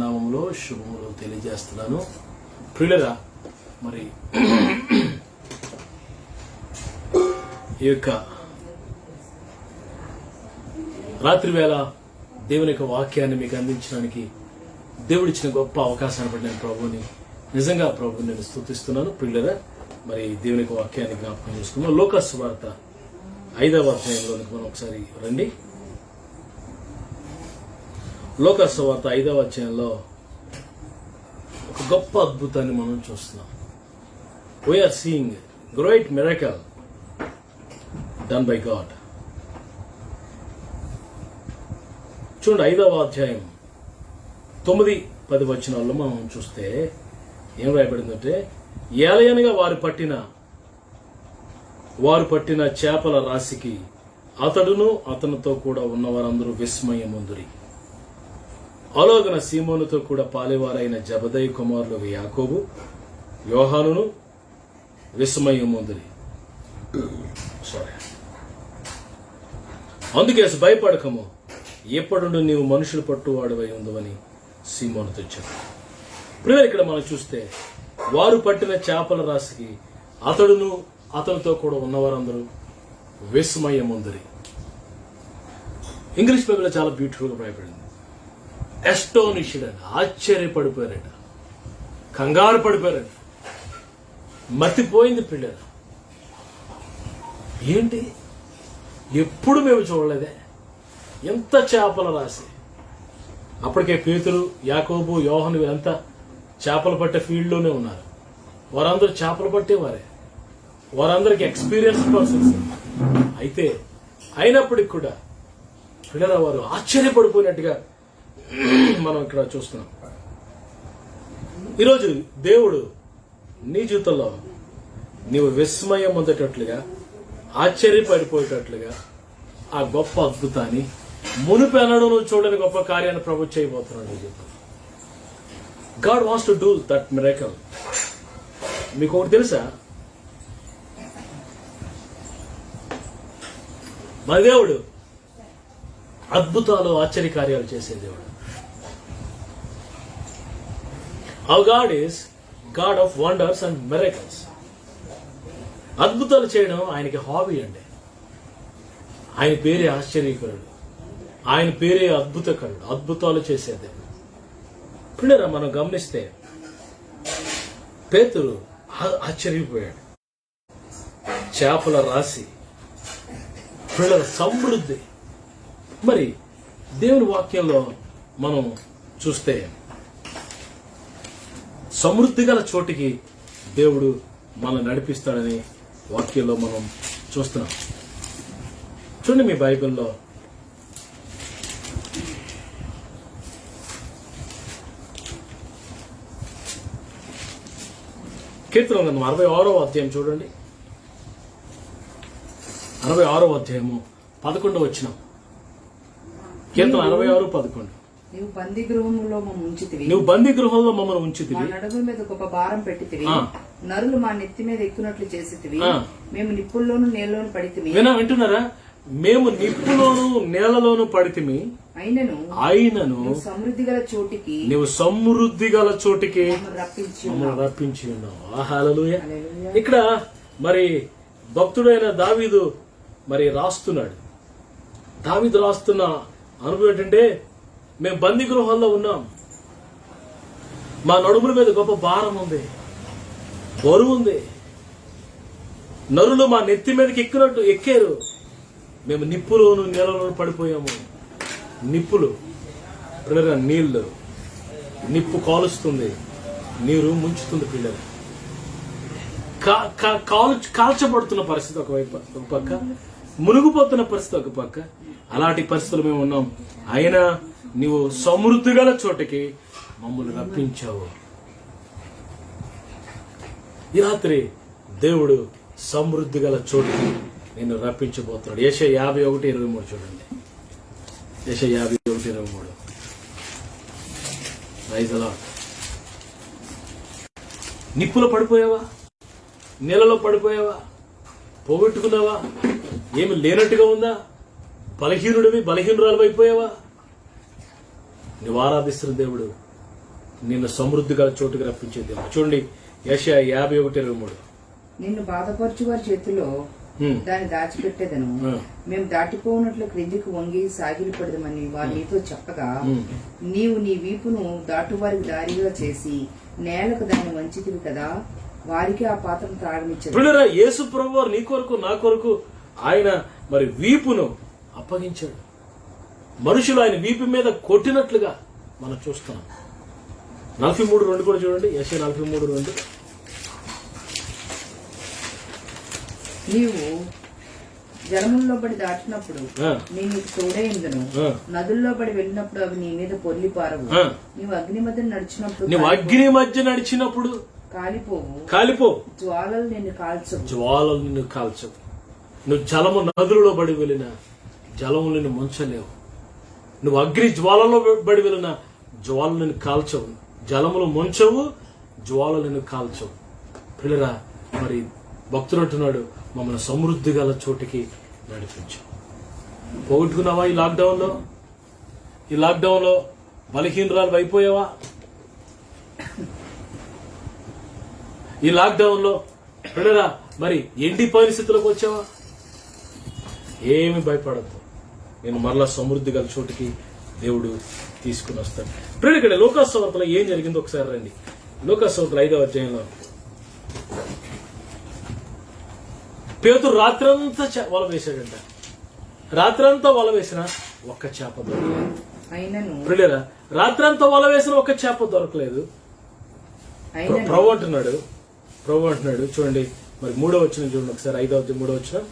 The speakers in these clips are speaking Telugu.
నామములో శుభములు తెలియజేస్తున్నాను. ప్రియులరా, మరి ఈ యొక్క రాత్రి వేళ దేవుని యొక్క వాక్యాన్ని మీకు అందించడానికి దేవుడిచ్చిన గొప్ప అవకాశాన్ని బట్టి నేను ప్రభుని నిజంగా ప్రభుని నేను స్తుతిస్తున్నాను. ప్రియులరా, మరి దేవుని యొక్క వాక్యాన్ని జ్ఞాపకం చేసుకున్నాం. లూకా సువార్త 5వ అధ్యాయంలోనికి మనం ఒకసారి రండి. లూకా సువార్త 5వ అధ్యాయంలో ఒక గొప్ప అద్భుతాన్ని మనం చూస్తున్నాం. We are seeing great miracle done by God. చూడండి, 5వ అధ్యాయం 9-10 వచనాల్లో మనం చూస్తే ఏం రాయబడిందంటే, ఏలయనగా వారు పట్టిన చేపల రాశికి అతడును అతనితో కూడా ఉన్నవారందరూ విస్మయముందురి. అలాగన సీమోనుతో కూడా పాలేవారైన జబదయి కుమారులు యాకోబు, యోహానును విస్మయముందురి. అందుకే భయపడకము, ఎప్పుడుండు నీవు మనుషులు పట్టువాడువై ఉందని సీమోనుతో చెప్పాడు. ప్రియులు, ఇక్కడ మనం చూస్తే వారు పట్టిన చేపల రాశికి అతడును అతనితో కూడా ఉన్నవారందరూ విస్మయముందురి. ఇంగ్లీష్ బైబిల్లో చాలా బ్యూటిఫుల్ గా రాయబడింది. ఎస్టోనిష్డ్ అంట, ఆశ్చర్యపడిపోయారట, కంగారు పడిపోయారట, మతిపోయింది పిల్లలు. ఏంటి, ఎప్పుడు మేము చూడలేదే ఎంత చేపల రాశి. అప్పటికే పేతురు, యాకోబు, యోహాను వీరంతా చేపలు పట్టే ఫీల్డ్లోనే ఉన్నారు. వారందరూ చేపలు పట్టేవారే, వారందరికి ఎక్స్పీరియన్స్ పర్సన్స్. అయితే అయినప్పటికి కూడా పిల్లల వారు ఆశ్చర్యపడిపోయినట్టుగా మనం ఇక్కడ చూస్తున్నాం. ఈరోజు దేవుడు నీ జీవితంలో నీవు విస్మయం పొందేటట్లుగా, ఆశ్చర్యపడిపోయేటట్లుగా ఆ గొప్ప అద్భుతాన్ని, మునుపెన్నడూ నువ్వు చూడని గొప్ప కార్యాన్ని ప్రభు చేయబోతున్నాడు. God wants to do that miracle. మీకు ఒకటి తెలుసా, మా దేవుడు అద్భుతాలు, ఆశ్చర్య కార్యాలు చేసే దేవుడు. Our God is God of wonders and miracles. అద్భుతాలు చేయడం ఆయనకి హాబీ అండి. ఆయన పేరే ఆశ్చర్యకరుడు, ఆయన పేరే అద్భుతకరుడు, అద్భుతాలు చేసే దేవుడు. పిల్లరా, మనం గమనిస్తే పేతురు ఆశ్చర్యపోయాడు. చేపల రాశి, పిల్లల సమృద్ధి. మరి దేవుని వాక్యంలో మనం చూస్తే సమృద్ధి గల చోటికి దేవుడు మనం నడిపిస్తాడని వాక్యంలో మనం చూస్తున్నాం. చూడండి, మీ బైబిల్లో కీర్తన గ్రంథం 66వ అధ్యాయం చూడండి. 66వ అధ్యాయము 11వ వచనం. కీర్తన 66:11. నువ్వు బందీ గృహంలో మమ్మల్ని ఉంచితివి, మా నడుముల మీద గొప్ప భారం పెట్టితివి, నరులు మా నెత్తి మీద ఎక్కునట్లు చేసితివి, మేము నిప్పుల్లోను నేలలోను పడితిమి. వింటున్నారా? మేము నిప్పులోను నేలలోను పడితిమి, అయినను సమృద్ధి గల చోటికి నువ్వు సమృద్ధి గల చోటికి మమ్మల్ని రప్పించి ఉన్నావు. హల్లెలూయా. ఇక్కడ మరి భక్తుడైన దావీదు మరి రాస్తున్నాడు. దావీదు రాస్తున్న అనుభవం ఏంటంటే, మేము బందీ గృహాల్లో ఉన్నాం, మా నడుముల మీద గొప్ప భారం ఉంది, బరువు ఉంది, నరులు మా నెత్తి మీదకి ఎక్కారు, మేము నిప్పులోను నేలలోను పడిపోయాము. నిప్పులు, పిల్లల నీళ్లు, నిప్పు కాలుస్తుంది, నీరు ముంచుతుంది. పిల్లలు కాల్చబడుతున్న పరిస్థితి ఒక పక్క, మునిగిపోతున్న పరిస్థితి ఒక పక్క. అలాంటి పరిస్థితులు మేము ఉన్నాం. అయినా నీవు సమృద్ధి గల చోటకి మమ్మల్ని రప్పించావు. ఈ రాత్రి దేవుడు సమృద్ధి గల చోటుకి నిన్ను రప్పించబోతున్నాడు. యెషయా 51:23 చూడండి. యెషయా 51:23. Praise the Lord. నిప్పులో పడిపోయావా? నీళ్ళలో పడిపోయావా? పోగొట్టుకున్నావా? ఏమి లేనట్టుగా ఉందా? బలహీనురాలు అయిపోయావా? నువ్వు ఆరాధిస్తున్న దేవుడు నిన్ను సమృద్ధిగా చోటుకు రప్పించే దేవుడు. చూడండి యెషయా 51:23. నిన్ను బాధపరచు వారి చేతిలో దాన్ని దాచిపెట్టేదను. మేము దాటిపోనట్లు క్రిందికి వంగి సాగిలపడదమని వారు నీతో చెప్పగా, నీవు నీ వీపును దాటువారికి దారిగా చేసి నేలకు దాన్ని వంచితివి కదా, వారికి ఆ పాత్రను త్రాగనిచ్చారు. యేసు ప్రభువు నీ కొరకు నా కొరకు ఆయన మరి వీపును అప్పగించాడు. మనుషులు ఆయన వీపు మీద కొట్టినట్లుగా మనం చూస్తున్నాం. 43:2 కూడా చూడండి. యెషయా 43:2. నీవు జలముల్లో పడి దాటినప్పుడు నేను నీకు తోడైందును, నదుల్లో పడి వెళ్ళినప్పుడు అవి నీ మీద పొర్లి పారవు. నీవు అగ్ని మధ్య నడిచినప్పుడు కాలిపోవు, జ్వాలలు నిన్ను కాల్చవు. నువ్వు జలము నదులలో పడి వెళ్ళిన జలము నిన్ను ముంచలేవు. నువ్వు అగ్ని జ్వాలలో పడి వెళ్ళిన జ్వాలలు నిన్ను కాల్చవు. జలములు ముంచవు, జ్వాలలు నిన్ను కాల్చవు. పిల్లరా, మరి భక్తుడు అంటున్నాడు, మమ్మల్ని సమృద్ధి గల చోటికి నడిపించు. పోగొట్టుకున్నావా ఈ లాక్డౌన్ లో బలహీనరాలు అయిపోయావా? ఈ లాక్డౌన్ లో పిల్లరా మరి ఎండి పరిస్థితులకు వచ్చావా? ఏమి భయపడద్దు, నేను మరలా సమృద్ధి గల చోటికి దేవుడు తీసుకుని వస్తాడు. ఇప్పుడు ఇక్కడ లూకాసు వార్తలో ఏం జరిగిందో ఒకసారి రండి. లూకాసు వార్తలో 5వ అధ్యాయంలో పేతురు రాత్రంతా వల వేశాడంట. రాత్రంతా వల వేసిన ఒక్క చేప దొరకలేదు. రాత్రంతా వల వేసిన ఒక్క చేప దొరకలేదు. ప్రభు అంటున్నాడు చూడండి, మరి 3వ వచనం చూడండి ఒకసారి. 3వ వచనం.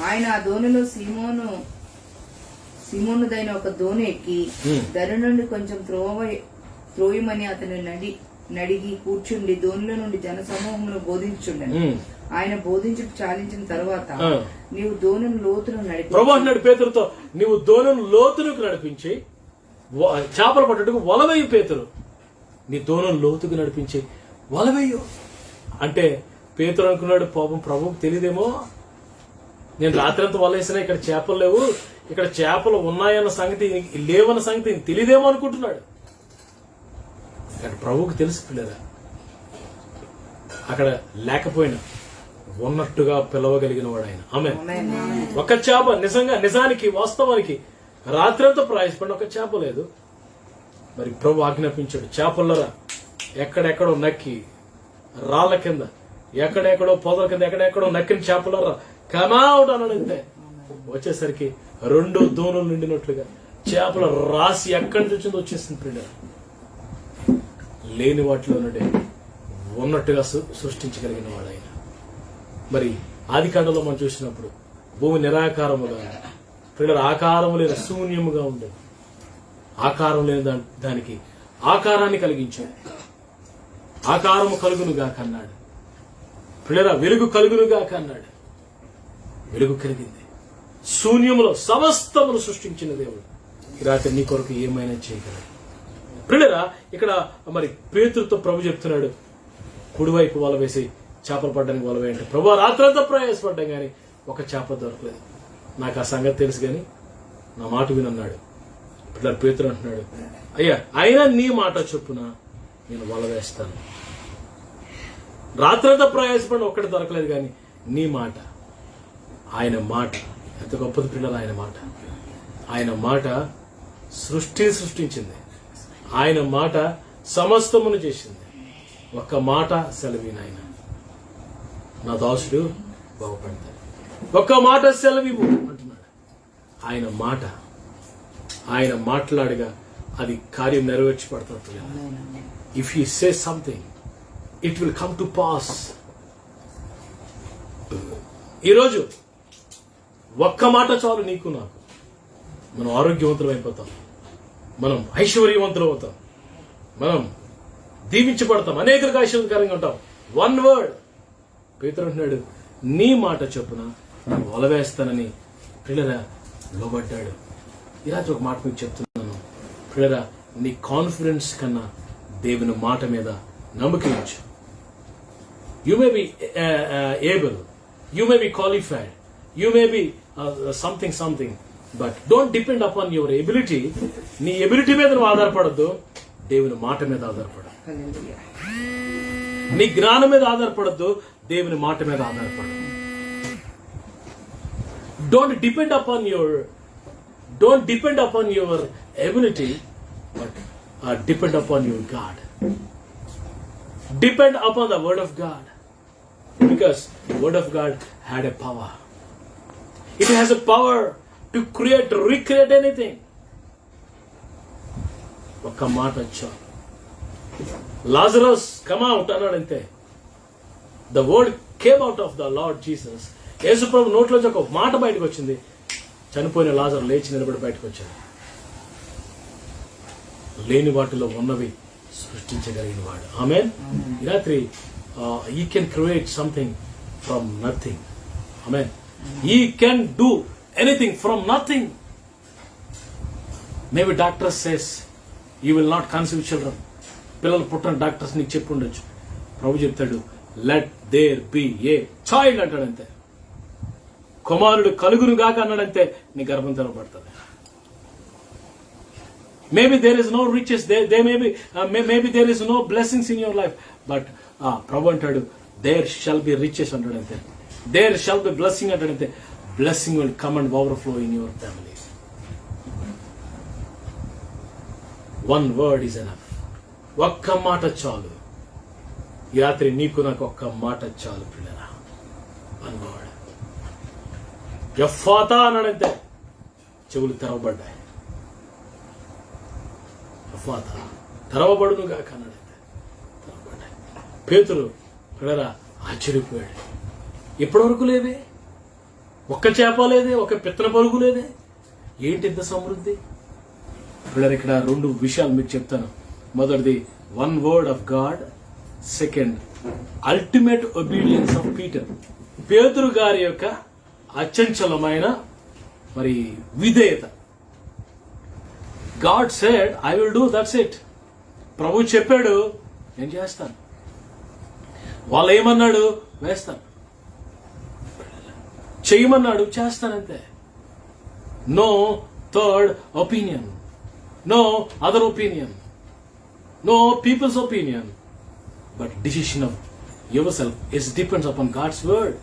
ఆయన ఆ దోణిలో సీమోనుదైన ఒక దోణి ఎక్కి ధర నుండి కొంచెం త్రోయమని అతను నడిగి కూర్చుండి దోణిలో నుండి జన సమూహమును బోధించుండెను. ఆయన బోధించుట చాలించిన తర్వాత, నీవు దోణిని లోతును నడిపి, ప్రభు అన్నాడు పేతురుతో, నీవు దోణిని లోతునకు నడిపించి చేపలు పట్టుటకు వలవేయు. పేతురు, నీ దోణిని లోతుకు నడిపించి వలవేయు అంటే పేతురు అనుకున్నాడు, పాపం ప్రభువుకు తెలియదేమో, నేను రాత్రంతా వలేసినా ఇక్కడ చేపలు లేవు, ఇక్కడ చేపలు ఉన్నాయన్న సంగతి లేవన్న సంగతి తెలియదేమో అనుకుంటున్నాడు. అక్కడ ప్రభువుకు తెలుసు పిల్లరా, అక్కడ లేకపోయినా ఉన్నట్టుగా పిలవగలిగిన వాడు ఆయన. ఆమె ఒక చేప నిజానికి వాస్తవానికి రాత్రంతా ప్రయాసపడిన ఒక చేప లేదు. మరి ప్రభు ఆజ్ఞాపించాడు, చేపలరా ఎక్కడెక్కడో నక్కి రాళ్ల కింద, ఎక్కడెక్కడో పొదల కింద ఎక్కడెక్కడో నక్కిన చేపలరా కమావుట్ అనంటే వచ్చేసరికి 2 దోణులు నిండినట్లుగా చేపల రాసి ఎక్కడి నుంచి వచ్చిందో వచ్చేసింది. పిల్లలు లేని వాటిలో నుండి ఉన్నట్టుగా సృష్టించగలిగిన వాడు ఆయన. మరి ఆదికాండంలో మనం చూసినప్పుడు భూమి నిరాకారముగా, పిల్లలు ఆకారము లేని శూన్యముగా ఉండేది. ఆకారం లేని దానికి ఆకారాన్ని కలిగించాడు. ఆకారము కలుగునుగా కన్నాడు. పిల్లరా వెలుగు కలుగునుగా కన్నాడు. వెలుగు కలిగింది. శూన్యములో సమస్తమును సృష్టించిన దేవుడు ఈ రాత్రి నీ కొరకు ఏమైనా చేయగలడు. పిల్లరా ఇక్కడ మరి పేతురుతో ప్రభు చెప్తున్నాడు, కుడివైపు వల వేసి చేపలు పడ్డానికి వల వేయండి. ప్రభు రాత్రంతా ప్రయాసపడ్డాం కానీ ఒక చేప దొరకలేదు. నాకు ఆ సంగతి తెలుసు కానీ నా మాట వినన్నాడు. పిల్లలు పేతురు అంటున్నాడు, అయ్యా అయినా నీ మాట చొప్పున నేను వల వేస్తాను. రాత్రంతా ప్రయాసపడిన ఒక్కటి దొరకలేదు కానీ నీ మాట, ఆయన మాట ఎంత గొప్పది పిల్లలు. ఆయన మాట సృష్టించింది. ఆయన మాట సమస్తమును చేసింది. ఒక్క మాట సెలవి నాయన, నా దాసుడు బాగుపడతాడు. ఒక్క మాట సెలవివు అంటున్నాడు. ఆయన మాట్లాడగా అది కార్యం నెరవేర్చి పడుతుంది. If he say something it will come to pass. ఈరోజు ఒక్క మాట చాలు నీకు నాకు. మనం ఆరోగ్యవంతులు అయిపోతాం, మనం ఐశ్వర్యవంతులు అవుతాం, మనం దీవించబడతాం, అనేకులకు ఐశ్వర్యకరంగా ఉంటాం. 1 వర్డ్. పేతురు అంటున్నాడు, నీ మాట చొప్పున నేను వల వేస్తానని పిల్లరా లోబడ్డాడు. ఈరోజు ఒక మాట మీకు చెప్తున్నాను పిల్లరా, నీ కాన్ఫిడెన్స్ కన్నా దేవుని మాట మీద నమ్మకం ఉంచు. You may be able, you may be qualified, you may be something, but don't depend upon your ability. నీ ఎబిలిటీ మీద నువ్వు ఆధారపడద్దు, దేవుని మాట మీద ఆధారపడు. హల్లెలూయా. నీ జ్ఞానం మీద ఆధారపడద్దు, దేవుని మాట మీద ఆధారపడు. Don't depend upon your ability, but depend upon your God. Depend upon the word of God, because the word of God had a power. It has a power to recreate anything. ఒక్క మాట వచ్చా, లాజరస్ కమ్ అవుట్ అన్నాడంతే. The word came out of the Lord Jesus. యేసుప్రభు నోట్లోంచి ఒక మాట బయటకు వచ్చింది. చనిపోయిన లాజరు లేచి నిలబడి బయటకు వచ్చాడు. లేని వాటిలో ఉన్నవి సృష్టించగలిగిన వాడు. ఆమేన్. ఈ రాత్రి he can create something from nothing. Amen. He can do anything from nothing. Maybe doctor says you will not conceive children. పిల్లలు పుట్టని డాక్టర్స్ నీకు చెప్పి ఉండొచ్చు. ప్రభు చెప్తాడు let there be a child అంటాడంతే. కుమారుడు కలుగును గాక అన్నాడంతే, నీ గర్భం తెరవబడుతుంది. Maybe there is no riches, maybe there is no blessings in your life, but ప్రభు అంటాడు there shall be riches అంటాడంతే, there shall be blessing అంటాడంతే. Blessing will come and overflow in your family. One word is enough. ఒక్క మాట చాలు. ఈ రాత్రి నీకు నాకు ఒక్క మాట చాలు పిల్లరా. One word. యెఫాతా అన్నాడంతే, చెవులు తెరవబడ్డాయి. తెరవబడును గాక అన్నాడైతే, తెరవబడ్డాయి. పేతురు పిల్లరా ఆశ్చర్యపోయాడు. ఎప్పటి వరకు లేదే, ఒక్క చేప లేదే, ఒక పిత్తన పరుగు లేదే, ఏంటి ఇంత సమృద్ధి? పిల్లలు ఇక్కడ రెండు విషయాలు మీకు చెప్తాను. మొదటిది one word of God, second ultimate obedience of Peter. పేతురు గారి యొక్క అచంచలమైన మరి విధేయత. God said, I will do, that's it. ప్రభు చెప్పాడు, నేను చేస్తాను. వాళ్ళు ఏమన్నాడు, వేస్తాను. చేయమన్నాడు, చేస్తానంతే. No third opinion, no other opinion, no people's opinion, but decision of yourself is depends upon God's word.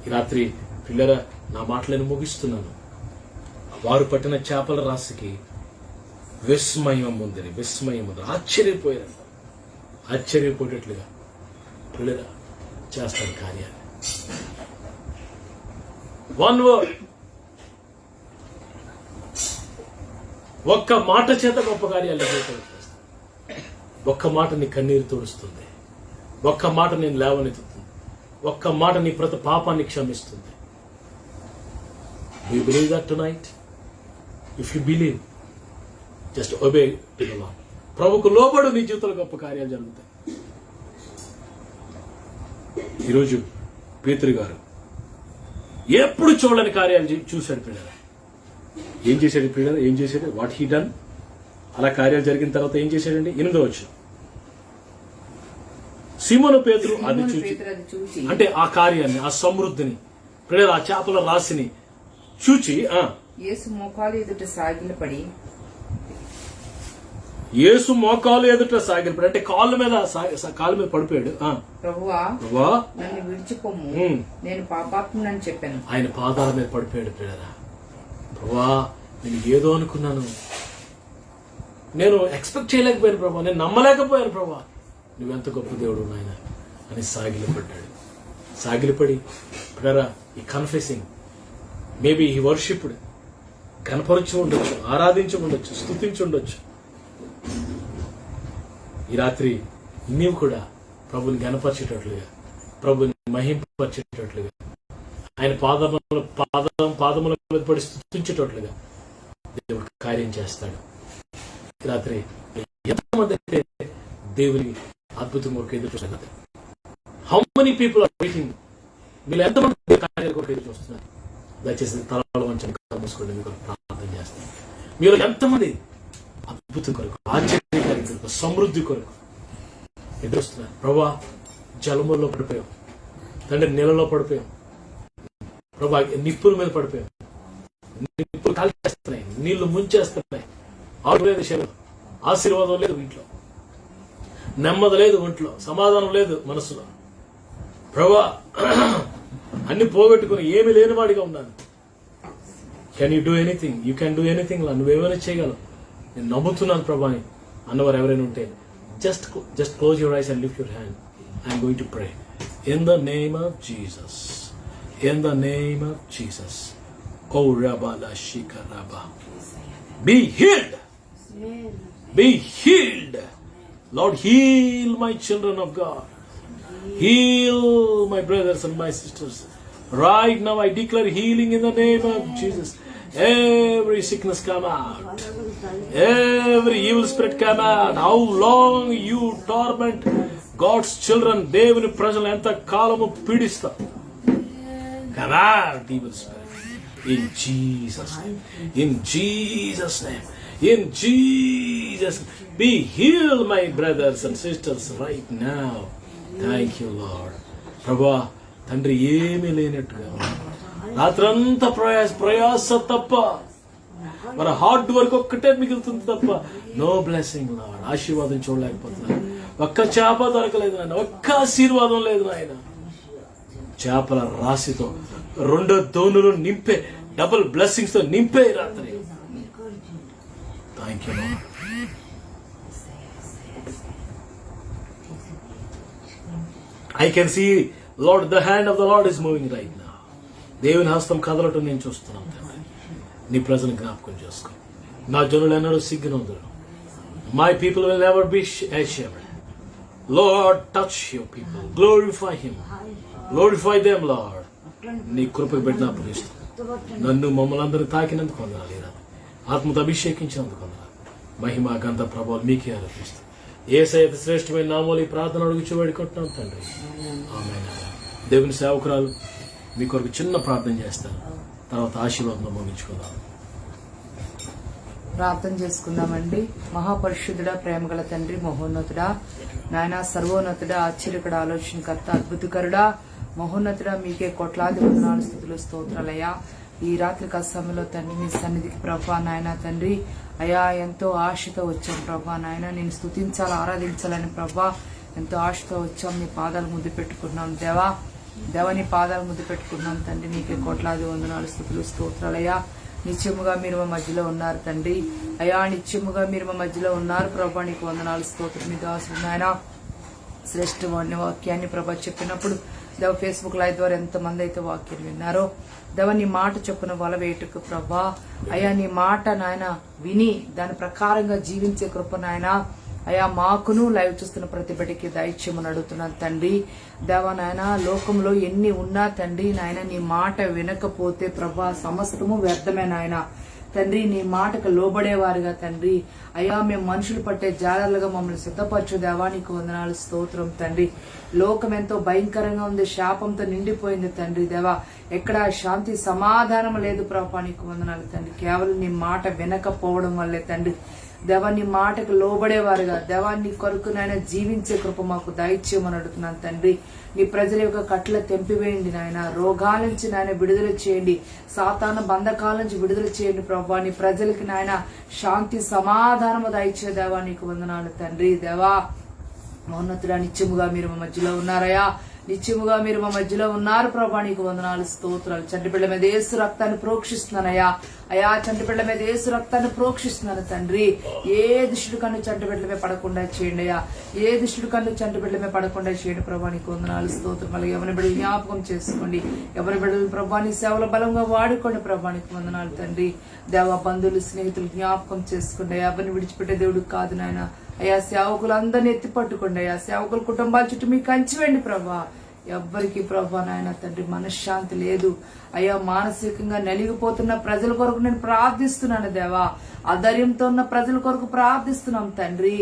ఈ రాత్రి పిల్లరా నా మాటలను ముగిస్తున్నాను. వారు పట్టిన చేపల రాశికి విస్మయం ఉందని, ఆశ్చర్యపోయారంట. ఆశ్చర్యపోయేటట్లుగా పిల్లరా చేస్తారు కార్యాలు. వన్ వర్డ్, ఒక్క మాట చేత గొప్ప కార్యాలు చేస్తారు. ఒక్క మాట నీ కన్నీరు తుడుస్తుంది, ఒక్క మాట నేను లేవనెత్తుతుంది, ఒక్క మాట నీ ప్రతి పాపాన్ని క్షమిస్తుంది. Do you believe that tonight? If you believe, just obey to the Lord. ప్రభుకు లోబడు, నీ జీవితంలో గొప్ప కార్యాలు జరుగుతాయి. ఈరోజు పేతురు గారు ఎప్పుడు చూడని కార్యాలు చూశాడు పిల్లలు. ఏం చేశాడు పిల్లలు? ఏం చేశాడు? What he done. అలా కార్యాలు జరిగిన తర్వాత ఏం చేశాడండి? 8వ వచనం. సీమోను పేతురు అది చూచి, అంటే ఆ కార్యాన్ని, ఆ సమృద్ధిని, పిల్లలు ఆ చేపల రాశిని చూచి యేసు మోకాలు ఎదుట సాగిలపడి, యేసు మోకాలు ఎదుట సాగిలపడి అంటే కాళ్ళ మీద పడిపోయాడు. ప్రభువా నన్ను విడిచిపోము, నేను పాపాత్ముడని చెప్పాను. ఆయన పాదాల మీద పడిపోయాడు. పిల్లరా, ప్రభువా నేను ఏదో అనుకున్నాను, నేను ఎక్స్పెక్ట్ చేయలేకపోయాను ప్రభా, నేను నమ్మలేకపోయాను ప్రభా, నువ్వెంత గొప్ప దేవుడు నాయన అని సాగిలపడ్డాడు. సాగిలపడి పిల్లరా ఈ కన్ఫెసింగ్, మేబీ ఈ వర్షిప్డ్, కనపరచి ఉండొచ్చు, ఆరాధించి ఉండొచ్చు, స్తుతించి ఉండొచ్చు. ఈ రాత్రి నీవు కూడా ప్రభుని గణపరిచేటట్లుగా, ప్రభుని మహింపరిచేటట్లుగా, ఆయన పాదముల మీద పడి స్తుతించేటట్లుగా దేవుడు కార్యం చేస్తాడు. ఈ రాత్రి ఎంతమంది అయితే దేవుని అద్భుతం కొరకు ఎదురు చూస్తున్నారు? How many people are waiting? మీరు ఎంతమంది కార్యాల కొరకు ఎదురు చూస్తున్నారు? దయచేసి తలలు వంచని మూసుకోండి, మీకు ప్రార్థన చేస్తాను. మీరు ఎంతమంది అద్భుతం కొరకు, ఆశ్చర్యకార్యం కొరకు, సమృద్ధి కొరకు ఎదురుస్తున్నారు? ప్రభా జలముల్లో పడిపోయాం తండ్రి, నీళ్ళలో పడిపోయాం ప్రభా, నిప్పుల మీద పడిపోయాం, నిప్పులు కాల్చేస్తున్నాయి, నీళ్లు ముంచేస్తున్నాయి, ఆడుకునే విషయంలో ఆశీర్వాదం లేదు ఇంట్లో, నెమ్మది లేదు ఒంట్లో, సమాధానం లేదు మనసులో. ప్రభా అన్ని పోగొట్టుకుని ఏమీ లేనివాడిగా ఉన్నాను. Can you do anything? You can do anything. నువ్వేమైనా చేయగలవు, నేను నమ్ముతున్నాను ప్రభాని అన్నవారు ఎవరైనా ఉంటే just close your eyes and lift your hand. I'm going to pray. In the name of Jesus. In the name of Jesus. Oh Rabba la Shika Rabba. Be healed. Be healed. Lord, heal my children of God. Heal my brothers and my sisters. Right now I declare healing in the name of Jesus. Every sickness come out. Every evil spirit come out. How long you torment God's children? దేవుని ప్రజలు ఎంత కాలము పీడిస్తా. Come out, evil spirit. In Jesus' name. In Jesus' name. In Jesus. Be healed, my brothers and sisters, right now. Thank you, Lord. ప్రభా తండ్రి ఏమీ లేనట్టుగా రాత్రంతా ప్రయాస తప్ప, మన హార్డ్ వర్క్ ఒక్కటే మిగులుతుంది తప్ప నో బ్లెస్సింగ్ లార్డ్. ఆశీర్వాదం చూడలేకపోతున్నాను. ఒక్క చేప దొరకలేదు నాయన, ఒక్క ఆశీర్వాదం లేదు నాయన. చేపల రాశితో 2 దోణులు నింపే, డబుల్ బ్లెస్సింగ్స్ తో నింపే రాత్రి. Thank you lord. I can see, Lord, the hand of the Lord is moving right now. దేవుని హస్తం కదలటం నేను చూస్తున్నాను తండ్రి. నీ ప్రజలను జ్ఞాపకం చేసుకో. నా జనులు ఎన్నడూ సిగ్గునందురు. My people will never be ashamed. Lord, touch your people. Glorify him. Glorify them, Lord. నీ కృపకు బిడ్డ అప్పగిస్తూ నన్ను మమ్మల్ని అందరూ తాకినందుకు వందనాలు. ఆత్మతో అభిషేకించినందుకు వందనాలు. మహిమ గంధ ప్రభావాలు మీకే ఆరోపిస్తూ యేసయ్య శ్రేష్టమైన నామములో ఈ ప్రార్థన అడుగుచూ వేడుకుంటున్నాం తండ్రి. ఆమేన్. దేవుని సేవకురాలు మీ కొరకు చిన్న ప్రార్థన చేస్తాను, తర్వాత ఆశీర్వాదంలో ముగించుకుందాం. ప్రార్థన చేసుకుందామండి. మహాపరిశుద్ధుడా, ప్రేమగల తండ్రి, మహోన్నతుడా, నాయన సర్వోన్నతుడా, ఆశ్చర్యకర, ఆలోచనకర్త, అద్భుతకరుడా, మహోన్నతుడా, మీకే కోట్లాది వందనాలు, స్తుతులు, స్తోత్రాలయ్యా. ఈ రాత్రి సమయంలో తండ్రి నీ సన్నిధికి ప్రభా నాయన తండ్రి అయ్యా ఎంతో ఆశతో వచ్చాం ప్రభా నాయన, నేను స్తుతించాలి, ఆరాధించాలని ప్రభా ఎంతో ఆశతో వచ్చాం. నీ పాదాలు ముద్దు పెట్టుకున్నాం దేవా. నీ పాదాలు ముద్దు పెట్టుకున్నాం తండ్రి. నీకే కోట్లాది వందనాలు, స్తుతులు, స్తోత్రాలయ్యా. నిత్యముగా మీరు మా మధ్యలో ఉన్నారు తండ్రి అయ్యా, నిత్యముగా మీరు మా మధ్యలో ఉన్నారు ప్రభా. నీకు వందనాలు, స్తోత్రం. మీ దాసుడు నాయన శ్రేష్టమైన వాక్యాన్ని ప్రభా చెప్పినప్పుడు దేవ ఫేస్బుక్ లైవ్ ద్వారా ఎంతమంది అయితే వాక్యం విన్నారో దేవ నీ మాట చొప్పున వల వేటుకు ప్రభా అయ్యా, నీ మాట నాయన విని దాని ప్రకారంగా జీవించే కృప నాయన అయ్యా మాకును లైవ్ చూస్తున్న ప్రతి బిడ్డకి దైత్యమని అడుగుతున్నాను తండ్రి. దేవా నాయన లోకంలో ఎన్ని ఉన్నా తండ్రి నాయన నీ మాట వినకపోతే ప్రభా సమస్తము వ్యర్థమే నాయన తండ్రి. నీ మాటకు లోబడేవారుగా తండ్రి అయ్యా మేము మనుషులు పట్టే జాలర్లుగా మమ్మల్ని సిద్ధపరచు దేవా. నీకు వందనాలు, స్తోత్రం తండ్రి. లోకం ఎంతో భయంకరంగా ఉంది, శాపంతో నిండిపోయింది తండ్రి దేవా. ఎక్కడ శాంతి సమాధానం లేదు ప్రభా. నీకు వందనాలు తండ్రి. కేవలం నీ మాట వినకపోవడం వల్లే తండ్రి దేవా నీ మాటకు లోబడేవారుగా దేవా నీ కొరకు నాయన జీవించే కృప మాకు దయచేయమని అడుగుతున్నాను తండ్రి. నీ ప్రజల యొక్క కట్ల తెంపివేయండి నాయన. రోగాల నుంచి నాయన విడుదల చేయండి, సాతాన బంధకాల నుంచి విడుదల చేయండి ప్రభా. నీ ప్రజలకి నాయన శాంతి సమాధానము దయచే దేవా. నీకు వందనాలు తండ్రి దేవా. మౌన్నతుడా నిత్యముగా మీరు మా మధ్యలో ఉన్నారయ్యా, నిత్యముగా మీరు మా మధ్యలో ఉన్నారు ప్రభా. నీకు వందనాలు, స్తోత్రాలు. చంటి బిడ్డ మీద యేసు రక్తాన్ని ప్రోక్షిస్తున్నానయ్యా. అయ్యా చంటి బిడ్డ మీద యేసు రక్తాన్ని ప్రోక్షిస్తున్నాను తండ్రి. ఏ దుష్టుడు కన్ను చంటి బిడ్డలమే పడకుండా చేయండి అయ్యా. ఏ దుష్టుడు కన్ను చంటి బిడ్డలమే పడకుండా చేయండి ప్రభా. నీకు వందనాలు, స్తోత్రం. అలాగే ఎవరి బిడ్డలు జ్ఞాపకం చేసుకోండి, ఎవరి బిడ్డలు ప్రభా నీ సేవల బలంగా వాడుకోండి ప్రభా. నీకు వందనాలు తండ్రి దేవా. బంధువులు స్నేహితులు జ్ఞాపకం చేసుకోండి. ఎవరిని విడిచిపెట్టే దేవుడు కాదు నాయన. అయ్యా సేవకులందరినీ ఎత్తి పట్టుకోండి అయ్యా. సేవకుల కుటుంబాల చుట్టూ మీకు కంచివేయండి ప్రభా. ఎవ్వరికి ప్రభా నాయన తండ్రి మనశ్శాంతి లేదు అయ్యా. మానసికంగా నలిగిపోతున్న ప్రజల కొరకు నేను ప్రార్థిస్తున్నాను దేవా. ఆధైర్యంతో ఉన్న ప్రజల కొరకు ప్రార్థిస్తున్నాం తండ్రి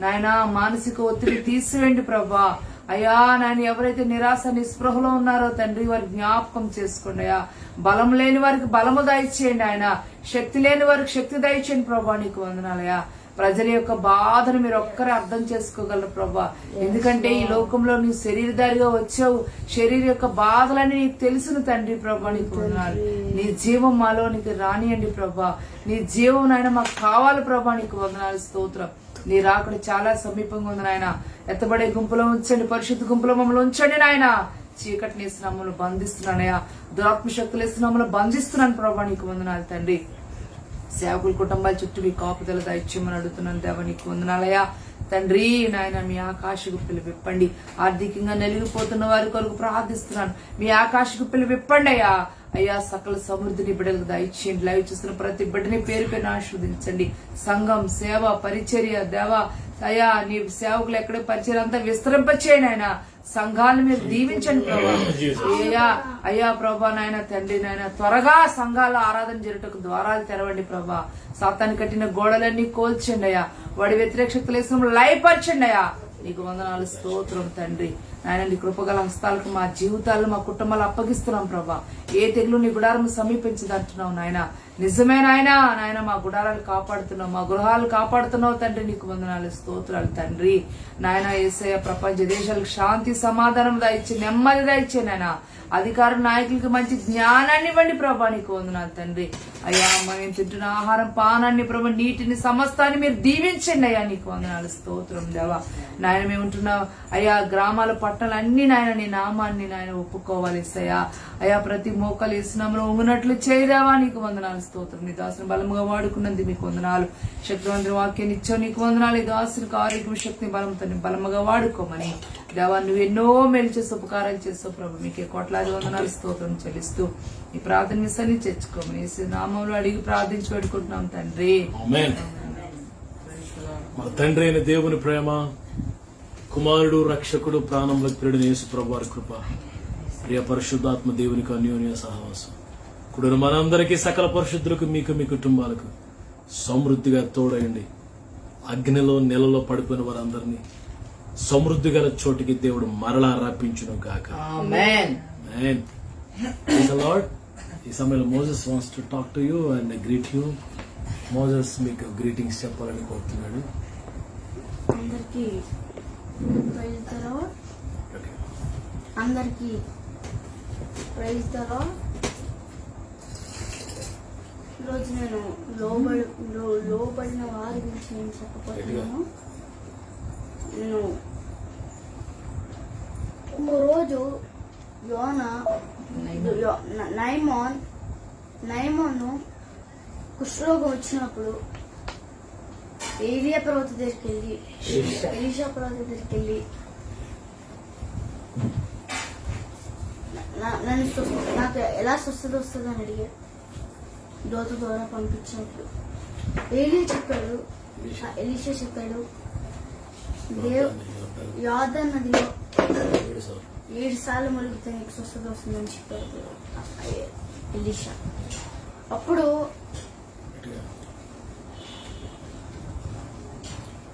నాయన. మానసిక ఒత్తిడి తీసివేయండి ప్రభా. అయ్యా నాయన ఎవరైతే నిరాశ నిస్పృహలో ఉన్నారో తండ్రి వారి జ్ఞాపకం చేసుకోండి అయ్యా. బలం లేని వారికి బలము దయచేయండి ఆయన. శక్తి లేని వారికి శక్తి దయచేయండి ప్రభా. నీకు వందనాలయ్యా. ప్రజల యొక్క బాధను మీరు ఒక్కరే అర్థం చేసుకోగలరు ప్రభా. ఎందుకంటే ఈ లోకంలో నీ శరీరధారిగా వచ్చావు, శరీర యొక్క బాధలని నీకు తెలుసును తండ్రి ప్రభా. నీకు వందనాలు. నీ జీవం మాలో నీకు రానియండి ప్రభా. నీ జీవం నాయన మాకు కావాలి ప్రభా. నీకు వందనాలు, స్తోత్రం. నీ రాకడ చాలా సమీపంగా ఉంది నాయన. ఎత్తబడే గుంపులో ఉంచండి, పరిశుద్ధ గుంపులో మమ్మల్ని ఉంచండి నాయన. చీకటిని వేసినమ్మలు బంధిస్తున్నానయ్యా, దురాత్మ శక్తులు వేసినమ్మలు బంధిస్తున్నాను ప్రభా. నీకు వందనాలు తండ్రి. సేవకుల కుటుంబాల చుట్టూ మీ కాపుదల దయచేయమని అడుగుతున్నాను దేవా. నీకు వందనాలయ్యా తండ్రి. నాయన మీ ఆకాశ గుప్పిలు విప్పండి. ఆర్థికంగా నలిగిపోతున్న వారి కొరకు ప్రార్థిస్తున్నాను. మీ ఆకాశ గుప్పిలు విప్పండి అయ్యా. అయ్యా సకల సమృద్ధిని బిడ్డలకు దయచేయండి. లైవ్ చూస్తున్న ప్రతి బిడ్డని పేరు పేరున ఆశీర్వదించండి. సంఘం, సేవ, పరిచర్య దేవా అయ్యా నీ సేవకులు ఎక్కడ పరిచర్య అంతా విస్తరింపచేయండి ఆయన. సంఘాలను మీరు దీవించండి ప్రభా. అయ్యా అయ్యా ప్రభా నాయన తండ్రి నాయన త్వరగా సంఘాల ఆరాధన జరుగుటకు ద్వారాలు తెరవండి ప్రభా. సాతాను కట్టిన గోడలన్నీ కోల్చండి అయ్యా. వాడి వ్యతిరేక శక్తులు వేసిన లయపరచండి అయ్యా. నీకు వందనాలు స్తోత్రం తండ్రి. నాయన నీ కృపగల హస్తాలకు మా జీవితాలను మా కుటుంబాలు అప్పగిస్తున్నాం ప్రభా. ఏ తెగులు నీ గుడారం సమీపించదంటున్నావు నాయన. నిజమే నాయన. నాయన మా గుడారాలు కాపాడుతున్నావు, మా గృహాలు కాపాడుతున్నావు తండ్రి. నీకు వందనాలు స్తోత్రాలు తండ్రి. నాయన యేసయ్య ప్రపంచ దేశాలకు శాంతి సమాధానం దయచే, నెమ్మది దయచే నాయన. అధికార నాయకులకి మంచి జ్ఞానాన్ని ఇవ్వండి ప్రభా. నీకు వందనాలు తండ్రి. అయ్యా మేము తింటున్న ఆహారం పానాన్ని ప్రభా, నీటిని సమస్తాన్ని మీరు దీవించండి అయ్యా. నీకు వందనాలు స్తోత్రం దేవా. నాయన మేము ఉంటున్న అయ్యా గ్రామాల పట్టణాలు అన్ని నాయన నీ నామాన్ని నాయన ఒప్పుకోవాలి సయ్యా. అయ్యా ప్రతి మోకలు వేసినామలో ఉంగినట్లు చేయదేవా. నీకు వందనాలు స్తోత్రం. నీ దాసుని బలముగా వాడుకున్నది మీకు వందనాలు. శక్తివంతుని వాక్యాన్ని ఇచ్చావు నీకు వందనాలు. ఈ దాసునికి ఆరోగ్యం శక్తిని బలంతో బలముగా వాడుకోమని దేవా. నువ్వు ఎన్నో మేలు చేసి ఉపకారాలు చేస్తావు ప్రభు. మీకే కోట్లాది వందనాలు స్తోత్రం చెల్లిస్తూ ఈ ప్రార్థన మిస్సని తెచ్చుకోమని నామంలో అడిగి ప్రార్థించి పెట్టుకుంటున్నాం తండ్రి. మన తండ్రి అయిన దేవుని ప్రేమ, కుమారుడు రక్షకుడు ప్రాణంలో ప్రియుడు యేసు ప్రభు వారి కృప, ప్రియ పరిశుద్ధాత్మ దేవునికి అన్యోన్య సహవాసం కుడు మనందరికీ సకల పరిశుద్ధులకు మీకు మీ కుటుంబాలకు సమృద్ధిగా తోడయండి. అగ్నిలో నెలలో పడిపోయిన వారందరినీ సమృద్ధి గల చోటికి దేవుడు మరలా రప్పించును గాక. ఆమేన్. ఆమేన్. Praise the Lord. ఈ సమయంలో Moses wants to talk to you and greet you. Moses మీకు గ్రీటింగ్స్ చెప్పాలని కోరుతున్నాడు. అందరికీ ప్రైజ్ ద లార్డ్. అందరికీ ప్రైజ్ ద లార్డ్. ఈరోజు నేను లోబడిన వారి గురించి నేను చెప్పబోతున్నాను. నేను ఒకరోజు నయమాను కుష్ఠరోగం వచ్చినప్పుడు ఎలీషా ప్రవక్త దగ్గరికి వెళ్ళి నాకు ఎలా స్వస్థత వస్తుందని అడిగాడు. దోత ద్వారా పంపించినప్పుడు ఎలీషా చెప్పాడు యోర్దాను నదిలో 7 సార్లు మునిగితే నీకు స్వస్థత వస్తుందని చెప్పాడు ఎలీషా. అప్పుడు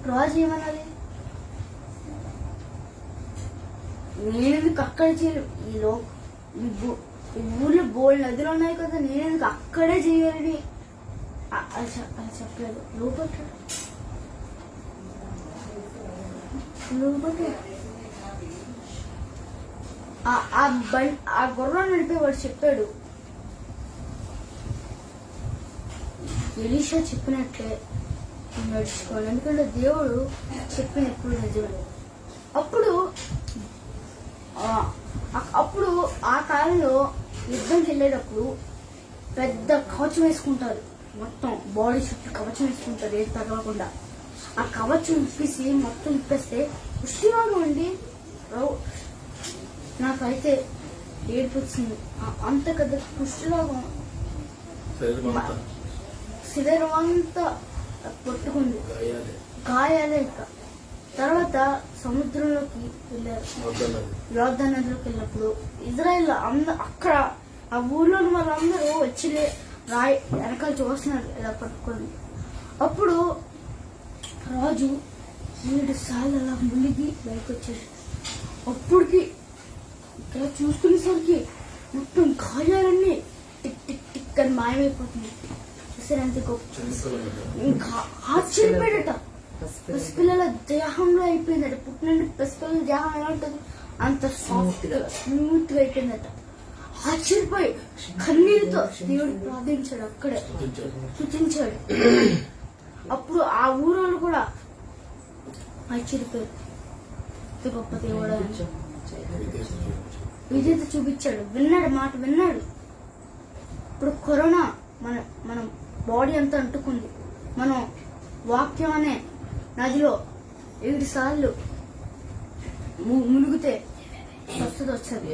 రాజు ఏమన్నది, నేనెందుకు అక్కడ చేయలేదు, ఈ ఊర్లో బోల్డ్ నదులు ఉన్నాయి కదా, నేనెందుకు అక్కడే చేయాలని అది చెప్పలేదు. లోపట్టాడు ఆ గుర్రం నడిపేవాడు చెప్పాడు ఎలీషా చెప్పినట్లే నడుచుకోవాలి, ఎందుకంటే దేవుడు చెప్పిన ఎప్పుడు నిజమే. అప్పుడు ఆ కాలంలో యుద్ధంకి వెళ్ళేటప్పుడు పెద్ద కవచం వేసుకుంటారు, మొత్తం బాడీ చుట్టూ కవచం వేసుకుంటారు ఏది తగలకుండా. ఆ కవచం ఇప్పేసి మొత్తం ఇప్పేస్తే పుష్టిరోగం అండి. నాకైతే ఏడుపు వచ్చింది. అంత పెద్ద పుష్టిరోగం శరీరం అంతా పట్టుకుంది, గాయాలే. తర్వాత సముద్రంలోకి వెళ్ళారు. యోర్దాను నదిలోకి వెళ్ళినప్పుడు ఇజ్రాయెల్ అక్కడ ఆ ఊర్లోని వాళ్ళందరూ వచ్చి రాయి వెనకాల చూస్తున్నారు ఇలా పట్టుకొని. అప్పుడు రాజు 7 సార్లు అలా మునిగి బయటకు వచ్చాడు. అప్పటికి ఇక్కడ చూసుకునేసరికి మొత్తం గాయాలన్నీ టిక్ టిక్ టిక్ అని మాయమైపోతుంది. చూసారు ఎంత గొప్ప. ఇంకా ఆశ్చర్యపోయాడట. పసిపిల్లల దేహంలో అయిపోయిందట. పుట్టినండి పసిపిల్లల దేహం ఎలా ఉంటుంది అంత సాఫ్ట్ గా స్మూత్ గా అయిపోయిందట. ఆశ్చర్యపోయి కన్నీరుతో దేవుడు ప్రార్థించాడు, అక్కడే స్తుతించాడు. అప్పుడు ఆ ఊరోళ్ళు కూడా ఆశ్చర్యపోయారు. ఇంత గొప్ప దేవుడు అని. విజేత చూపించాడు, విన్నాడు, మాట విన్నాడు. ఇప్పుడు కరోనా మన బాడీ అంతా అంటుకుంది. మనం వాక్యం అనే నదిలో 7 సార్లు మునిగితే స్వస్థత వచ్చేది.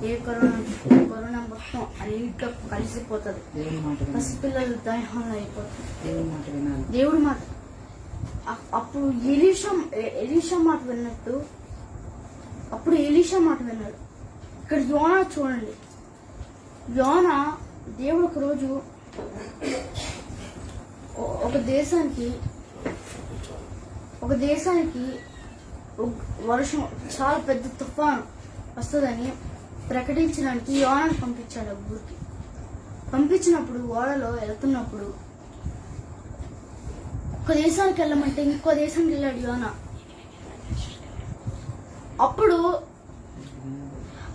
ఏ కరోనా మొత్తం అన్నింటిలో కలిసిపోతుంది. పసిపిల్లలు దైహంలో అయిపోతుంది. దేవుడి మాట. అప్పుడు ఎలీషా మాట విన్నట్టు అప్పుడు ఎలీషా మాట విన్నాడు. ఇక్కడ యోనా చూడండి. యోనా దేవుడు ఒక రోజు ఒక దేశానికి వర్షం చాలా పెద్ద తుఫాను వస్తుందని ప్రకటించడానికి యోనాను పంపించాడు. ఆ ఊరికి పంపించినప్పుడు ఓడలో వెళ్తున్నప్పుడు ఒక దేశానికి వెళ్ళమంటే ఇంకో దేశానికి వెళ్ళాడు యోనా. అప్పుడు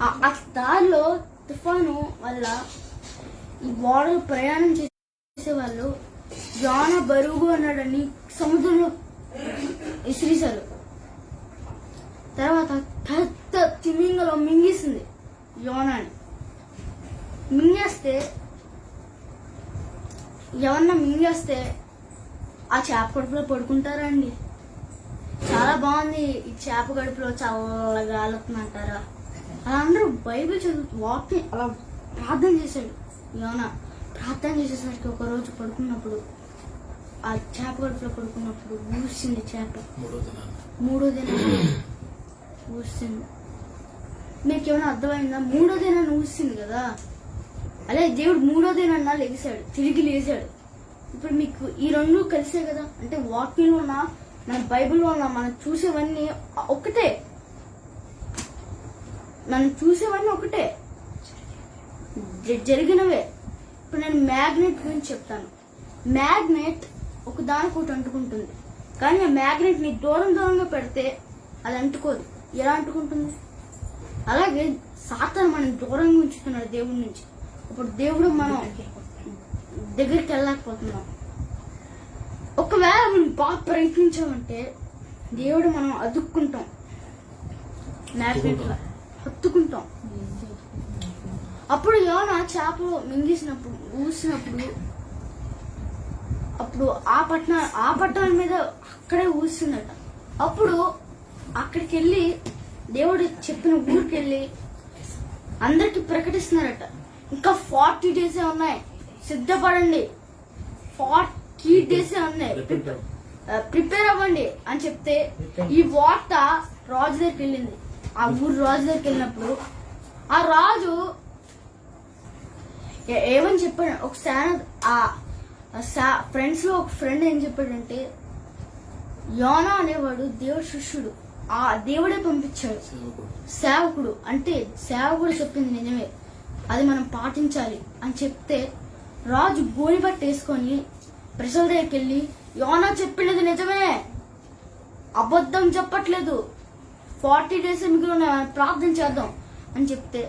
ఆ దారిలో తుఫాను వల్ల ఈ ఓడలు ప్రయాణం చేసే వాళ్ళు యోనా బరువుగా ఉన్నాడని సముద్రంలో విసిరేశారు. తర్వాత పెద్ద తిమింగలం మింగేసింది యోనాని. మింగేస్తే ఆ చేప కడుపులో పడుకుంటారా అండి? చాలా బాగుంది ఈ చేప కడుపులో చల్లగా ఆలుతుందంటారా? అలా అందరూ బైబిల్ చదువు వాకింగ్ అలా ప్రార్థన చేశాడు యోనా. ప్రార్థన చేసేసరికి ఒక రోజు పడుకున్నప్పుడు ఆ చేప కడుపులో పడుకున్నప్పుడు ఊసింది చేప. 3వ దినం ఊసింది. మీకు ఏమైనా అర్థమైందా? 3వ దినాన్ని ఊసింది కదా. అదే దేవుడు 3వ దినాన్న లేచాడు, తిరిగి లేచాడు. ఇప్పుడు మీకు ఈ రెండు కలిసే కదా. అంటే వాకింగ్ ఉన్న మన బైబిల్లో ఉన్న మనం చూసేవన్నీ ఒకటే. జరిగినవే. ఇప్పుడు నేను మ్యాగ్నెట్ గురించి చెప్తాను. మ్యాగ్నెట్ ఒక దానికోటి అంటుకుంటుంది, కానీ ఆ మ్యాగ్నెట్ ని దూరంగా పెడితే అది అంటుకోదు. ఎలా అంటుకుంటుంది? అలాగే సాతాను మనం దూరంగా ఉంచుతున్నాడు దేవుడి నుంచి. ఇప్పుడు దేవుడు మనం దగ్గరికి వెళ్ళలేకపోతున్నాం. ఒకవేళ మనం బాగా ప్రయత్నించామంటే దేవుడు మనం అతుక్కుంటాం, మ్యాగ్నెట్ లా హత్తుకుంటాం. అప్పుడు యోనా చేపలు మింగేసినప్పుడు ఊసినప్పుడు అప్పుడు ఆ పట్టణాల మీద అక్కడే ఊసిందట. అప్పుడు అక్కడికి వెళ్ళి దేవుడు చెప్పిన ఊరికి వెళ్ళి అందరికి ప్రకటిస్తున్నారట. ఇంకా 40 days ఉన్నాయి, సిద్ధపడండి, 40 days ఉన్నాయి, ప్రిపేర్ అవ్వండి అని చెప్తే ఈ వార్త రాజు దగ్గరికి వెళ్ళింది. ఆ ఊరు రాజు దగ్గరికి వెళ్ళినప్పుడు ఆ రాజు ఏమని చెప్పాడు? ఒక ఫ్రెండ్స్ లో ఒక ఫ్రెండ్ ఏం చెప్పాడంటే, యోనా అనేవాడు దేవుడి శిష్యుడు, ఆ దేవుడే పంపించాడు, సేవకుడు. అంటే సేవకుడు చెప్పింది నిజమే, అది మనం పాటించాలి అని చెప్తే రాజు గోని పట్టేసుకొని ప్రజల దగ్గరికి వెళ్ళి, యోనా చెప్పినది నిజమే, అబద్ధం చెప్పట్లేదు, 40 days మిగిలిన ప్రార్థన చేద్దాం అని చెప్తే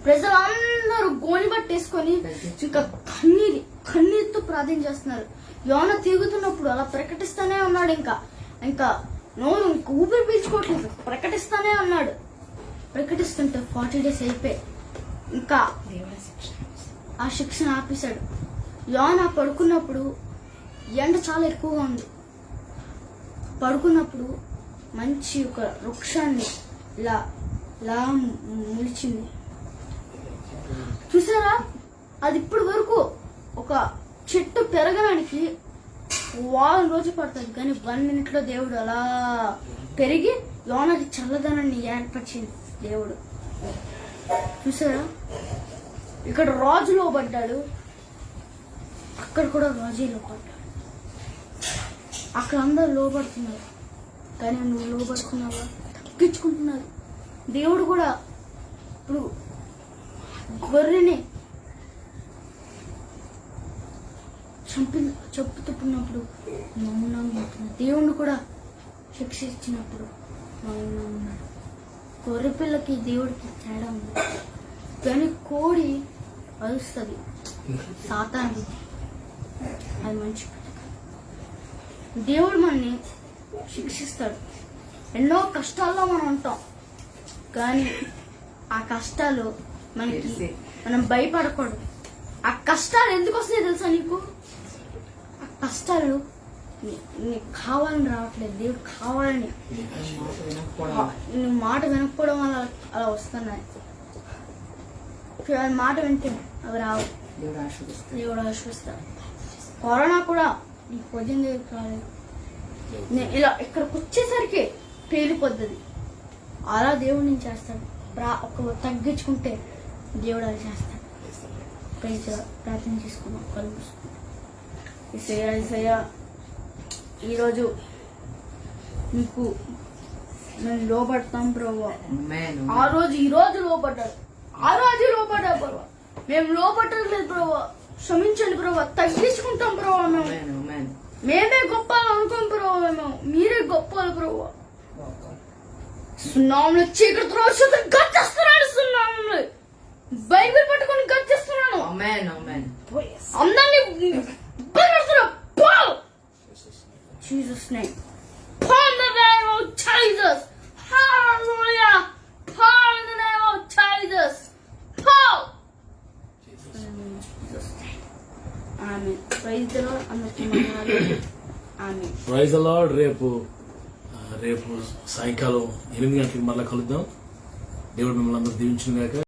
ప్రజలందరూ గోని పట్టేసుకొని ఇంకా కన్నీరుతో ప్రార్థన చేస్తున్నారు. యోనా తిరుగుతున్నప్పుడు అలా ప్రకటిస్తానే ఉన్నాడు. ఇంకా నోరు ఊపిరి పీల్చుకోవట్లేదు, ప్రకటిస్తానే ఉన్నాడు. ప్రకటిస్తుంటే 40 days అయిపోయి ఇంకా ఆ శిక్షణ ఆపేశాడు. యోనా పడుకున్నప్పుడు ఎండ చాలా ఎక్కువగా ఉంది. పడుకున్నప్పుడు మంచి ఒక వృక్షాన్ని ఇలా ములిచింది. చూసారా? అది ఇప్పటి వరకు ఒక చెట్టు పెరగడానికి 1 రోజు పడుతుంది, కానీ 1 minute లో దేవుడు అలా పెరిగి యోనాకి చల్లదనాన్ని ఏర్పరిచింది దేవుడు. చూసారా? ఇక్కడ రాజు లోబడ్డాడు, అక్కడ కూడా రాజు లోబడ్డాడు. అక్కడ అందరు లోబడుతున్నారు, కానీ నువ్వు లోబడుతున్నావా? తగ్గించుకుంటున్నారు. దేవుడు కూడా ఇప్పుడు గొర్రెని చంపుతున్నప్పుడు మౌనంగా ఉంటున్నాడు. దేవుణ్ణి కూడా శిక్షించినప్పుడు మౌనంగా ఉన్నాడు. గొర్రె పిల్లకి దేవుడికి తేడా ఉంది. కానీ కోడి అరుస్తుంది, సాతాను, అది మంచి. దేవుడు మనని శిక్షిస్తాడు. ఎన్నో కష్టాల్లో మనం ఉంటాం, కానీ ఆ కష్టాలు మనకి మనం భయపడకూడదు. ఆ కష్టాలు ఎందుకు వస్తాయి తెలుసా నీకు? ఆ కష్టాలు నీకు కావాలని రావట్లేదు, దేవుడు కావాలని. నువ్వు మాట వినకపోవడం వల్ల అలా వస్తున్నాయి. ఆయన మాట వింటే అవి రావు. దేవుడు ఆశీర్వదిస్తాడు. కరోనా కూడా నీ పొద్దున్న దగ్గరికి రాలేదు, ఇలా ఇక్కడికి వచ్చేసరికి పేలిపోద్ది. అలా దేవుడు నేను చేస్తాడు. ఒక తగ్గించుకుంటే దేవుడు అలా చేస్తాడు. ప్రార్థన చేసుకున్నాం. కళ్ళు ఈసయ్య ఈరోజు నీకు మేము లోపడతాం ప్రభు. ఈ రోజు లోపడ్డాడు, ప్రభు. మేము లోపట్టలేదు ప్రభు, క్షమించండి ప్రభు. తగ్గించుకుంటాం ప్రభు. మేమే గొప్ప అనుకోం ప్రభు, మేము మీరే గొప్ప ప్రభు. సున్నాములు చీకటి రోజు గచ్చేస్తున్నాడు. సున్నాములు బైబిల్ పట్టుకొని గచ్చేస్తున్నాను. అందరినీ Jesus' name. Paul in the name of Jesus. Hallelujah. Paul in the name of Jesus. Paul. Jesus' name. Amen. Praise the Lord. Amen. Praise the Lord. రేపు సాయంకాలం 8 గంటలకు మళ్ళా కలుద్దాం. దేవుడు మిమ్మల్ని అందరూ దీవించును గాక.